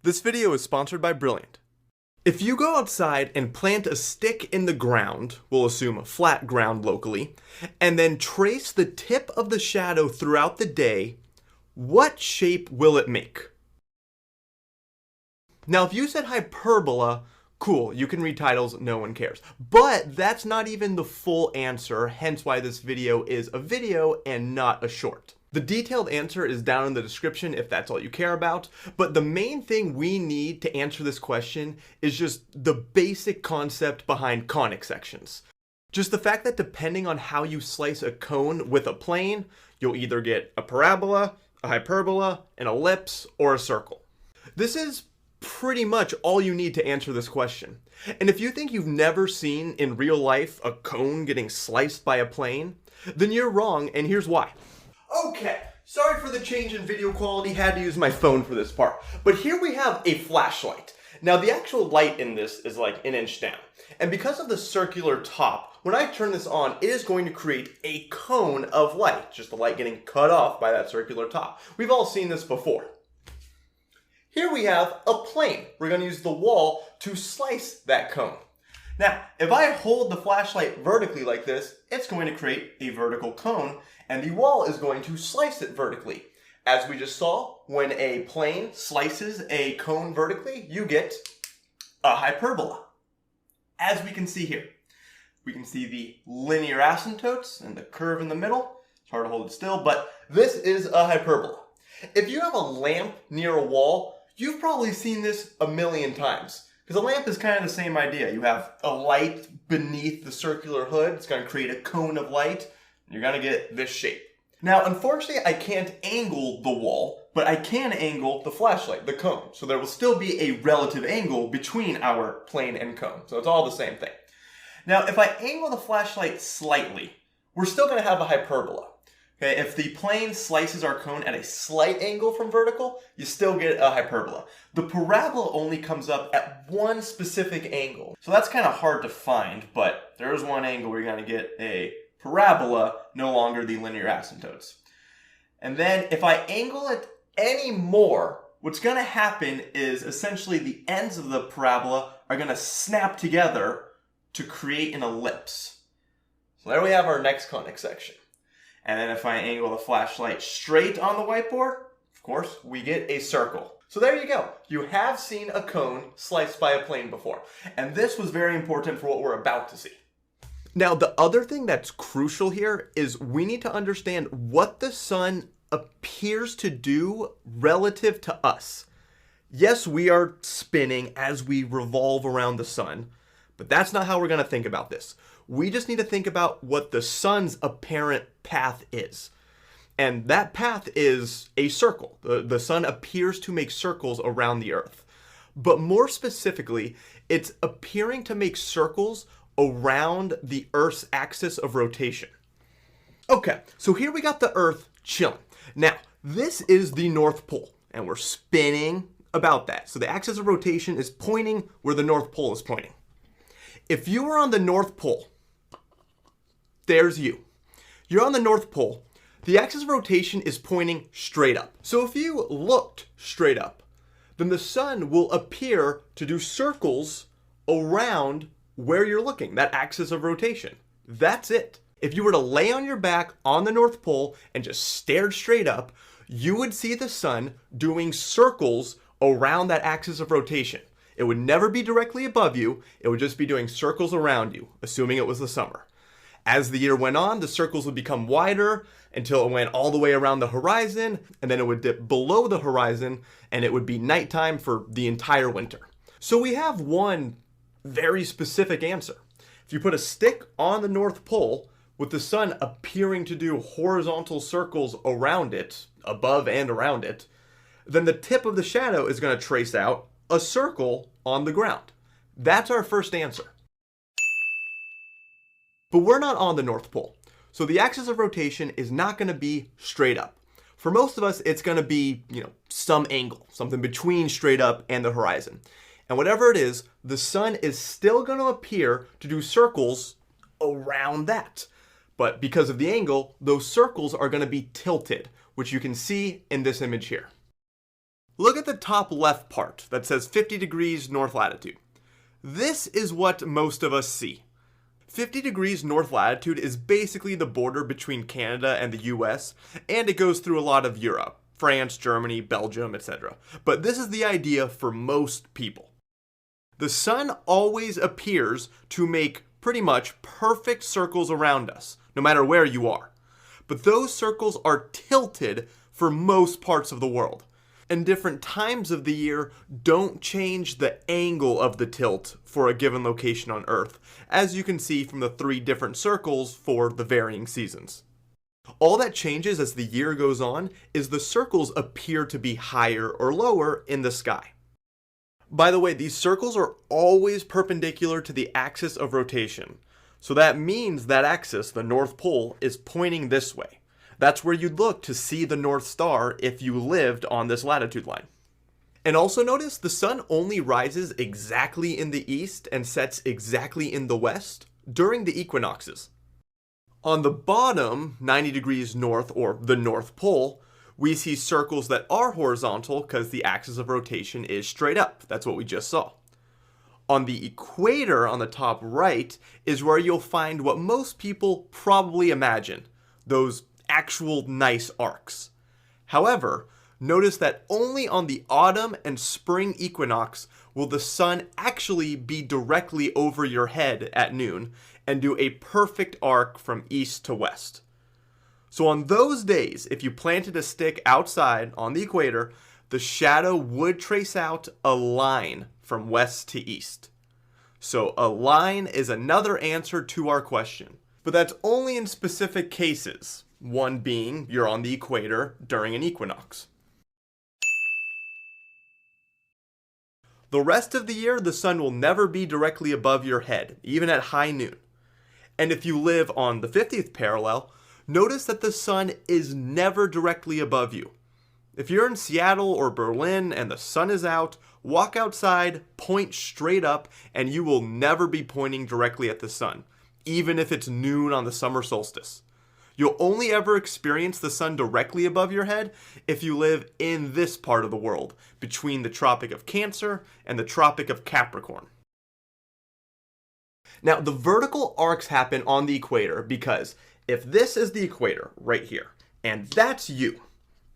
This video is sponsored by Brilliant. If you go outside and plant a stick in the ground, we'll assume a flat ground locally, and then trace the tip of the shadow throughout the day, what shape will it make? Now, if you said hyperbola, cool, you can read titles, no one cares. But that's not even the full answer, hence why this video is a video and not a short. The detailed answer is down in the description if that's all you care about, but the main thing we need to answer this question is just the basic concept behind conic sections. Just the fact that depending on how you slice a cone with a plane, you'll either get a parabola, a hyperbola, an ellipse, or a circle. This is pretty much all you need to answer this question. And if you think you've never seen in real life a cone getting sliced by a plane, then you're wrong, and here's why. Okay, sorry for the change in video quality, had to use my phone for this part. But here we have a flashlight. Now the actual light in this is like an inch down. And because of the circular top, when I turn this on, it is going to create a cone of light. Just the light getting cut off by that circular top. We've all seen this before. Here we have a plane. We're going to use the wall to slice that cone. Now, if I hold the flashlight vertically like this, it's going to create a vertical cone, and the wall is going to slice it vertically. As we just saw, when a plane slices a cone vertically, you get a hyperbola. As we can see here, we can see the linear asymptotes and the curve in the middle. It's hard to hold it still, but this is a hyperbola. If you have a lamp near a wall, you've probably seen this a million times. Because a lamp is kind of the same idea. You have a light beneath the circular hood. It's going to create a cone of light. And you're going to get this shape. Now, unfortunately, I can't angle the wall, but I can angle the flashlight, the cone. So there will still be a relative angle between our plane and cone. So it's all the same thing. Now, if I angle the flashlight slightly, we're still going to have a hyperbola. Okay, if the plane slices our cone at a slight angle from vertical, you still get a hyperbola. The parabola only comes up at one specific angle. So that's kind of hard to find, but there's one angle where you're going to get a parabola, no longer the linear asymptotes. And then if I angle it any more, what's going to happen is essentially the ends of the parabola are going to snap together to create an ellipse. So there we have our next conic section. And then if I angle the flashlight straight on the whiteboard, of course, we get a circle. So there you go. You have seen a cone sliced by a plane before. And this was very important for what we're about to see. Now, the other thing that's crucial here is we need to understand what the sun appears to do relative to us. Yes, we are spinning as we revolve around the sun, but that's not how we're going to think about this. We just need to think about what the sun's apparent path is. And that path is a circle. The sun appears to make circles around the earth. But more specifically, it's appearing to make circles around the earth's axis of rotation. Okay, so here we got the earth chilling. Now, this is the North Pole, and we're spinning about that. So the axis of rotation is pointing where the North Pole is pointing. If you were on the North Pole, there's you. You're on the North Pole. The axis of rotation is pointing straight up. So if you looked straight up, then the sun will appear to do circles around where you're looking, that axis of rotation. That's it. If you were to lay on your back on the North Pole and just stared straight up, you would see the sun doing circles around that axis of rotation. It would never be directly above you. It would just be doing circles around you, assuming it was the summer. As the year went on, the circles would become wider until it went all the way around the horizon, and then it would dip below the horizon, and it would be nighttime for the entire winter. So we have one very specific answer. If you put a stick on the North Pole with the sun appearing to do horizontal circles around it, above and around it, then the tip of the shadow is going to trace out a circle on the ground. That's our first answer. But we're not on the North Pole, so the axis of rotation is not going to be straight up. For most of us, it's going to be, some angle, something between straight up and the horizon. And whatever it is, the sun is still going to appear to do circles around that. But because of the angle, those circles are going to be tilted, which you can see in this image here. Look at the top left part that says 50 degrees north latitude. This is what most of us see. 50 degrees north latitude is basically the border between Canada and the US, and it goes through a lot of Europe, France, Germany, Belgium, etc. But this is the idea for most people. The sun always appears to make pretty much perfect circles around us, no matter where you are. But those circles are tilted for most parts of the world. And different times of the year don't change the angle of the tilt for a given location on Earth, as you can see from the 3 different circles for the varying seasons. All that changes as the year goes on is the circles appear to be higher or lower in the sky. By the way, these circles are always perpendicular to the axis of rotation. So that means that axis, the North Pole, is pointing this way. That's where you'd look to see the North Star if you lived on this latitude line. And also notice the sun only rises exactly in the east and sets exactly in the west during the equinoxes. On the bottom, 90 degrees north, or the North Pole, we see circles that are horizontal because the axis of rotation is straight up. That's what we just saw. On the equator on the top right is where you'll find what most people probably imagine, those actual nice arcs. However, notice that only on the autumn and spring equinox will the sun actually be directly over your head at noon and do a perfect arc from east to west. So on those days, if you planted a stick outside on the equator, the shadow would trace out a line from west to east. So a line is another answer to our question, but that's only in specific cases. One being you're on the equator during an equinox. The rest of the year, the sun will never be directly above your head, even at high noon. And if you live on the 50th parallel, notice that the sun is never directly above you. If you're in Seattle or Berlin and the sun is out, walk outside, point straight up, and you will never be pointing directly at the sun, even if it's noon on the summer solstice. You'll only ever experience the sun directly above your head if you live in this part of the world, between the Tropic of Cancer and the Tropic of Capricorn. Now, the vertical arcs happen on the equator because if this is the equator right here, and that's you,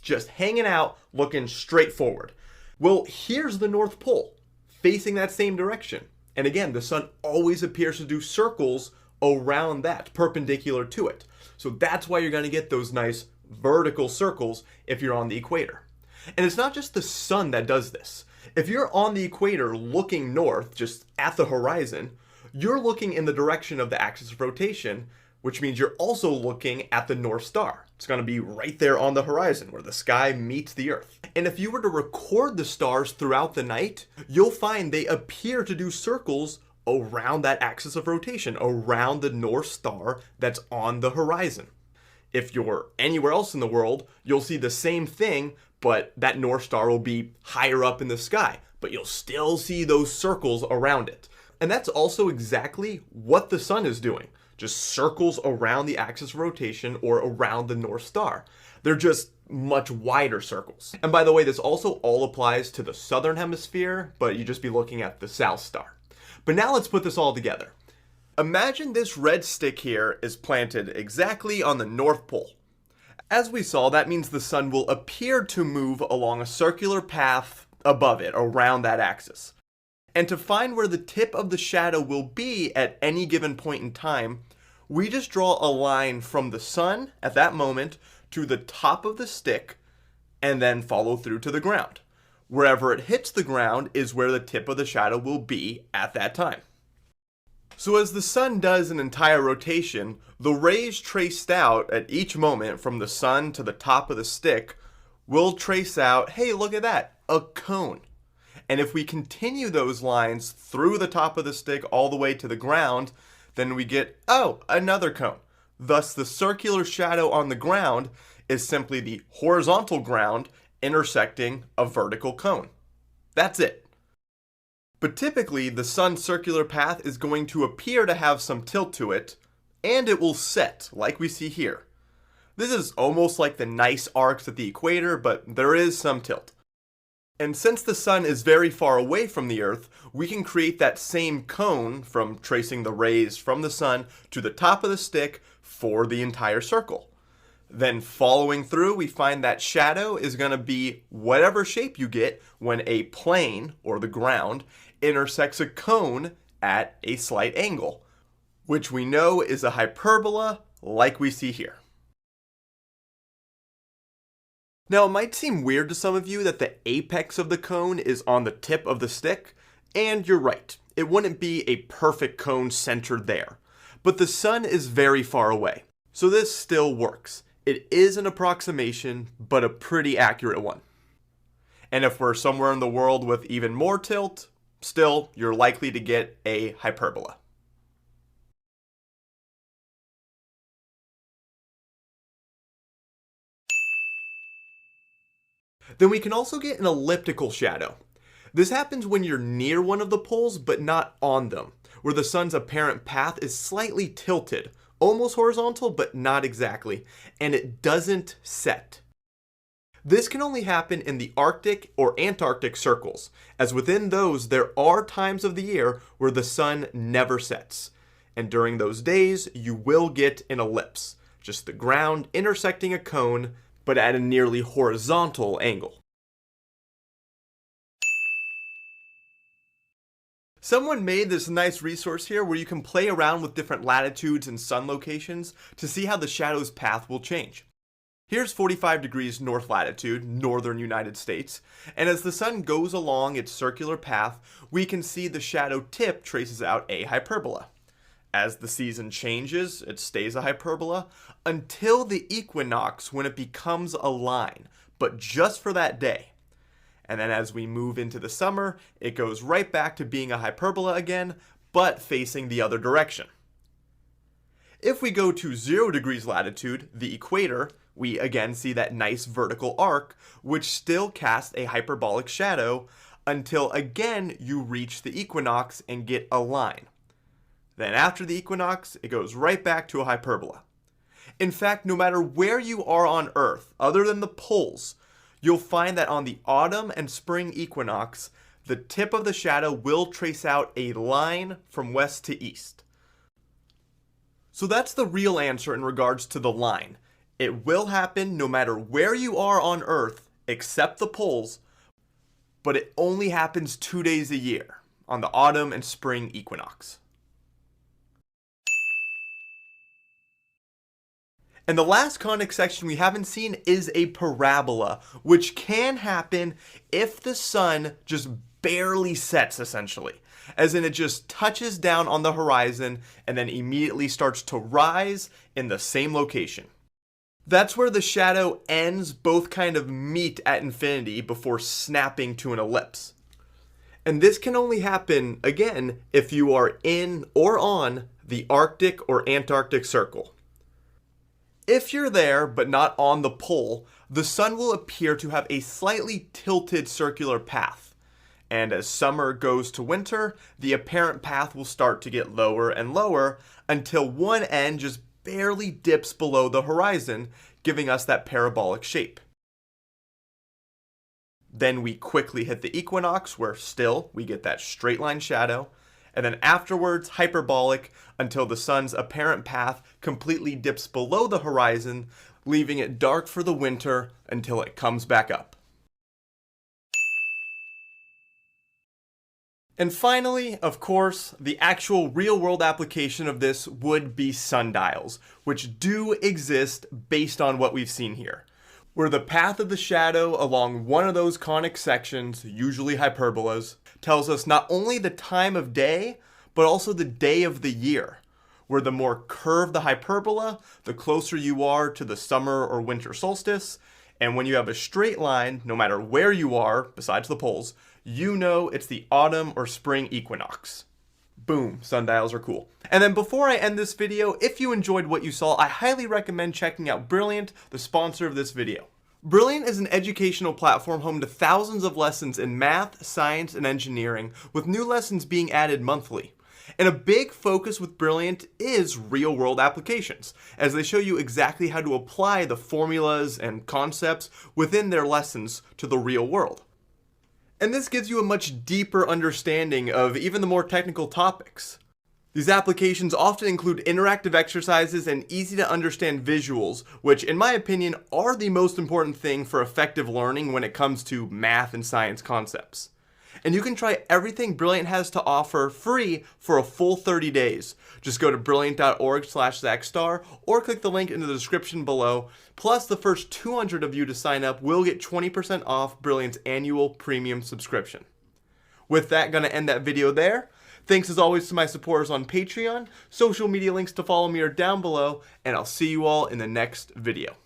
just hanging out, looking straight forward, well, here's the North Pole, facing that same direction. And again, the sun always appears to do circles around that, perpendicular to it. So that's why you're going to get those nice vertical circles if you're on the equator. And it's not just the sun that does this. If you're on the equator looking north, just at the horizon, you're looking in the direction of the axis of rotation, which means you're also looking at the North Star. It's going to be right there on the horizon where the sky meets the Earth. And if you were to record the stars throughout the night, you'll find they appear to do circles around that axis of rotation, around the North Star that's on the horizon. If you're anywhere else in the world, you'll see the same thing, but that North Star will be higher up in the sky, but you'll still see those circles around it. And that's also exactly what the sun is doing. Just circles around the axis of rotation or around the North Star. They're just much wider circles. And by the way, this also all applies to the southern hemisphere, but you'd just be looking at the South Star. But now let's put this all together. Imagine this red stick here is planted exactly on the North Pole. As we saw, that means the sun will appear to move along a circular path above it, around that axis. And to find where the tip of the shadow will be at any given point in time, we just draw a line from the sun at that moment to the top of the stick and then follow through to the ground. Wherever it hits the ground is where the tip of the shadow will be at that time. So as the sun does an entire rotation, the rays traced out at each moment from the sun to the top of the stick will trace out, hey, look at that, a cone. And if we continue those lines through the top of the stick all the way to the ground, then we get, oh, another cone. Thus, the circular shadow on the ground is simply the horizontal ground intersecting a vertical cone. That's it. But typically, the sun's circular path is going to appear to have some tilt to it, and it will set, like we see here. This is almost like the nice arcs at the equator, but there is some tilt. And since the sun is very far away from the Earth, we can create that same cone from tracing the rays from the sun to the top of the stick for the entire circle. Then following through, we find that shadow is going to be whatever shape you get when a plane, or the ground, intersects a cone at a slight angle, which we know is a hyperbola like we see here. Now, it might seem weird to some of you that the apex of the cone is on the tip of the stick, and you're right. It wouldn't be a perfect cone centered there. But the sun is very far away, so this still works. It is an approximation, but a pretty accurate one. And if we're somewhere in the world with even more tilt, still, you're likely to get a hyperbola. Then we can also get an elliptical shadow. This happens when you're near one of the poles but not on them, where the sun's apparent path is slightly tilted, almost horizontal but not exactly, and it doesn't set. This can only happen in the Arctic or Antarctic circles, as within those there are times of the year where the sun never sets. And during those days, you will get an ellipse, just the ground intersecting a cone, but at a nearly horizontal angle. Someone made this nice resource here where you can play around with different latitudes and sun locations to see how the shadow's path will change. Here's 45 degrees north latitude, northern United States, and as the sun goes along its circular path, we can see the shadow tip traces out a hyperbola. As the season changes, it stays a hyperbola until the equinox when it becomes a line, but just for that day. And then as we move into the summer, it goes right back to being a hyperbola again, but facing the other direction. If we go to 0 degrees latitude, the equator, we again see that nice vertical arc, which still casts a hyperbolic shadow until again you reach the equinox and get a line. Then after the equinox, it goes right back to a hyperbola. In fact, no matter where you are on Earth, other than the poles, you'll find that on the autumn and spring equinox, the tip of the shadow will trace out a line from west to east. So that's the real answer in regards to the line. It will happen no matter where you are on Earth, except the poles, but it only happens 2 days a year, on the autumn and spring equinox. And the last conic section we haven't seen is a parabola, which can happen if the sun just barely sets, essentially. As in, it just touches down on the horizon and then immediately starts to rise in the same location. That's where the shadow ends both kind of meet at infinity before snapping to an ellipse. And this can only happen, again, if you are in or on the Arctic or Antarctic Circle. If you're there, but not on the pole, the sun will appear to have a slightly tilted circular path. And as summer goes to winter, the apparent path will start to get lower and lower until one end just barely dips below the horizon, giving us that parabolic shape. Then we quickly hit the equinox, where still we get that straight line shadow, and then afterwards hyperbolic until the sun's apparent path completely dips below the horizon, leaving it dark for the winter until it comes back up. And finally, of course, the actual real-world application of this would be sundials, which do exist based on what we've seen here, where the path of the shadow along one of those conic sections, usually hyperbolas, tells us not only the time of day, but also the day of the year, where the more curved the hyperbola, the closer you are to the summer or winter solstice, and when you have a straight line, no matter where you are, besides the poles, you know it's the autumn or spring equinox. Boom, sundials are cool. And then before I end this video, if you enjoyed what you saw, I highly recommend checking out Brilliant, the sponsor of this video. Brilliant is an educational platform home to thousands of lessons in math, science, and engineering, with new lessons being added monthly. And a big focus with Brilliant is real-world applications, as they show you exactly how to apply the formulas and concepts within their lessons to the real world. And this gives you a much deeper understanding of even the more technical topics. These applications often include interactive exercises and easy to understand visuals, which in my opinion are the most important thing for effective learning when it comes to math and science concepts. And you can try everything Brilliant has to offer free for a full 30 days. Just go to brilliant.org/ZachStar or click the link in the description below. Plus, the first 200 of you to sign up will get 20% off Brilliant's annual premium subscription. With that, gonna end that video there. Thanks as always to my supporters on Patreon. Social media links to follow me are down below, and I'll see you all in the next video.